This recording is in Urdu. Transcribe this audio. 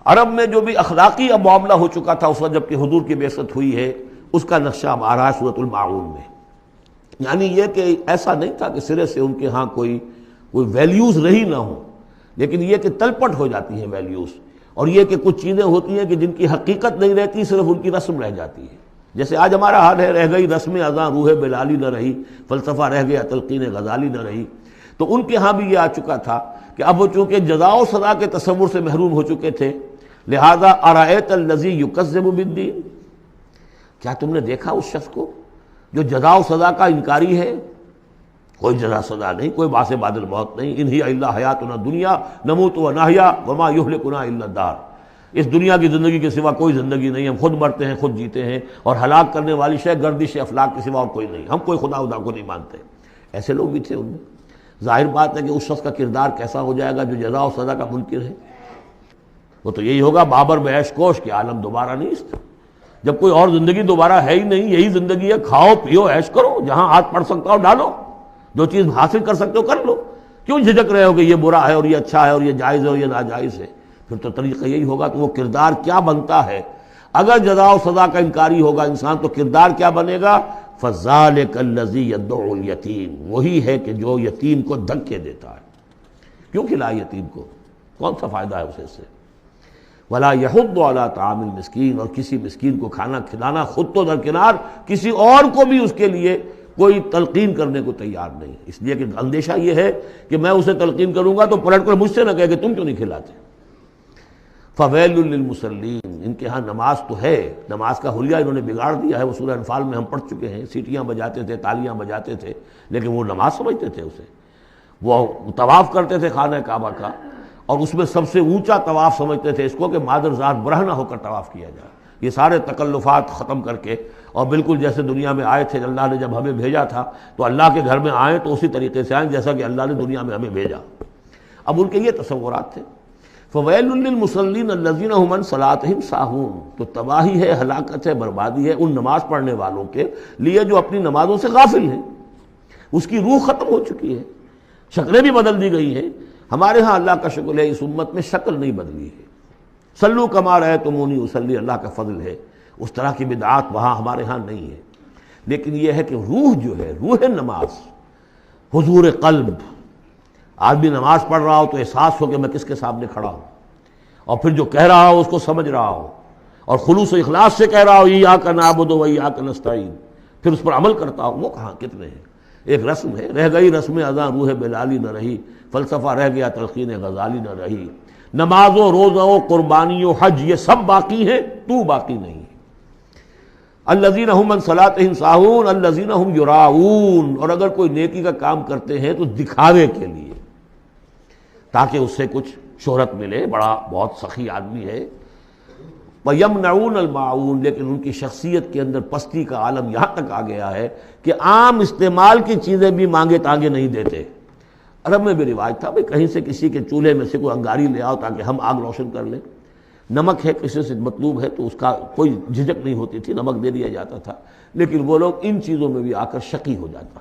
عرب میں جو بھی اخلاقی اب معاملہ ہو چکا تھا اس وقت جب کہ حضور کی بعثت ہوئی ہے، اس کا نقشہ اب آ رہا ہے سورۃ الماعون میں۔ یعنی یہ کہ ایسا نہیں تھا کہ سرے سے ان کے ہاں کوئی ویلیوز رہی نہ ہوں، لیکن یہ کہ تلپٹ ہو جاتی ہیں ویلیوز، اور یہ کہ کچھ چیزیں ہوتی ہیں کہ جن کی حقیقت نہیں رہتی، صرف ان کی رسم رہ جاتی ہے۔ جیسے آج ہمارا حال ہے، رہ گئی رسم اذاں روح بلالی نہ رہی، فلسفہ رہ گیا تلقین غزالی نہ رہی۔ تو ان کے ہاں بھی یہ آ چکا تھا کہ اب وہ چونکہ جزا و سزا کے تصور سے محروم ہو چکے تھے، لہذا ارأیت الذی یکذب بالدین، کیا تم نے دیکھا اس شخص کو جو جزا و سزا کا انکاری ہے؟ کوئی جزا سزا نہیں، کوئی باعث بعد الموت نہیں، ان ہی الا حیاتنا دنیا نموت و نحیا وما یہلکنا الا الدار، اس دنیا کی زندگی کے سوا کوئی زندگی نہیں، ہم خود مرتے ہیں خود جیتے ہیں، اور ہلاک کرنے والی شے گردش افلاک کے سوا اور کوئی نہیں، ہم کوئی خدا کو نہیں مانتے۔ ایسے لوگ بھی تھے ان میں۔ ظاہر بات ہے کہ اس شخص کا کردار کیسا ہو جائے گا جو جزا و سزا کا منکر ہے؟ وہ تو یہی ہوگا بابر میں عیش کوش کہ عالم دوبارہ نہیں اس طرح، جب کوئی اور زندگی دوبارہ ہے ہی نہیں، یہی زندگی ہے، کھاؤ پیو عیش کرو، جہاں ہاتھ پڑ سکتا ہو ڈالو، جو چیز حاصل کر سکتے ہو کر لو، کیوں جھجک رہے ہو کہ یہ برا ہے اور یہ اچھا ہے اور یہ جائز ہے اور یہ ناجائز ہے؟ پھر تو طریقہ یہی ہوگا کہ وہ کردار کیا بنتا ہے۔ اگر جزا و سزا کا انکاری ہوگا انسان تو کردار کیا بنے گا؟ فَذَلِكَ الَّذِي يَدُعُّ الْيَتِيمَ، وہی ہے کہ جو یتیم کو دھکے دیتا ہے۔ کیوں کھلائے یتیم کو؟ کون سا فائدہ ہے اسے سے؟ وَلَا يَحُضُّ عَلَىٰ طَعَامِ الْمِسْكِينِ، اور کسی مسکین کو کھانا کھلانا خود تو درکنار، کسی اور کو بھی اس کے لیے کوئی تلقین کرنے کو تیار نہیں، اس لیے کہ اندیشہ یہ ہے کہ میں اسے تلقین کروں گا تو پلٹ کر مجھ سے نہ کہے کہ تم کیوں نہیں کھلاتے۔ فَوَيْلٌ لِّلْمُصَلِّينَ، ان کے ہاں نماز تو ہے، نماز کا حلیہ انہوں نے بگاڑ دیا ہے، وہ سورہ انفال میں ہم پڑھ چکے ہیں، سیٹیاں بجاتے تھے، تالیاں بجاتے تھے، لیکن وہ نماز سمجھتے تھے اسے، وہ طواف کرتے تھے خانہ کعبہ کا، اور اس میں سب سے اونچا طواف سمجھتے تھے اس کو کہ مادر ذات برہنہ ہو کر طواف کیا جائے، یہ سارے تکلفات ختم کر کے، اور بالکل جیسے دنیا میں آئے تھے، اللہ نے جب ہمیں بھیجا تھا تو اللہ کے گھر میں آئیں تو اسی طریقے سے آئیں جیسا کہ اللہ نے دنیا میں ہمیں بھیجا۔ اب ان کے یہ تصورات تھے۔ فَوَيْلٌ لِّلْمُصَلِّينَ الَّذِينَ هُمْ عَنْ صَلَاتِهِمْ سَاهُونَ، تو تباہی ہے، ہلاکت ہے، بربادی ہے ان نماز پڑھنے والوں کے لیے جو اپنی نمازوں سے غافل ہیں، اس کی روح ختم ہو چکی ہے، شکلیں بھی بدل دی گئی ہیں۔ ہمارے ہاں اللہ کا شکر ہے اس امت میں شکل نہیں بدلی ہے، صلو کما رأیتمونی اصلی، اللہ کا فضل ہے، اس طرح کی بدعات وہاں ہمارے ہاں نہیں ہے، لیکن یہ ہے کہ روح جو ہے، روح نماز، حضور قلب، آدمی نماز پڑھ رہا ہو تو احساس ہو کہ میں کس کے سامنے کھڑا ہوں، اور پھر جو کہہ رہا ہو اس کو سمجھ رہا ہو، اور خلوص و اخلاص سے کہہ رہا ہو ایاک نعبد و ایاک نستعین، پھر اس پر عمل کرتا ہو، وہ کہاں کتنے ہیں؟ ایک رسم ہے، رہ گئی رسم اذاں روح بلالی نہ رہی، فلسفہ رہ گیا تلقین غزالی نہ رہی، نماز و روزہ و قربانی و حج یہ سب باقی ہیں، تو باقی نہیں۔ الذین هم عن صلاتهم ساہون الذین هم یراؤون، اور اگر کوئی نیکی کا کام کرتے ہیں تو دکھاوے کے لیے، تاکہ اس سے کچھ شہرت ملے، بڑا بہت سخی آدمی ہے۔ وَيَمْنَعُونَ الْمَاعُونَ، لیکن ان کی شخصیت کے اندر پستی کا عالم یہاں تک آ گیا ہے کہ عام استعمال کی چیزیں بھی مانگے تانگے نہیں دیتے۔ عرب میں بھی رواج تھا بھئی کہیں سے کسی کے چولہے میں سے کوئی انگاری لے آؤ تاکہ ہم آگ روشن کر لیں، نمک ہے کسی سے مطلوب ہے تو اس کا کوئی جھجک نہیں ہوتی تھی، نمک دے دیا جاتا تھا، لیکن وہ لوگ ان چیزوں میں بھی آ کر شقی ہو جاتا ہے۔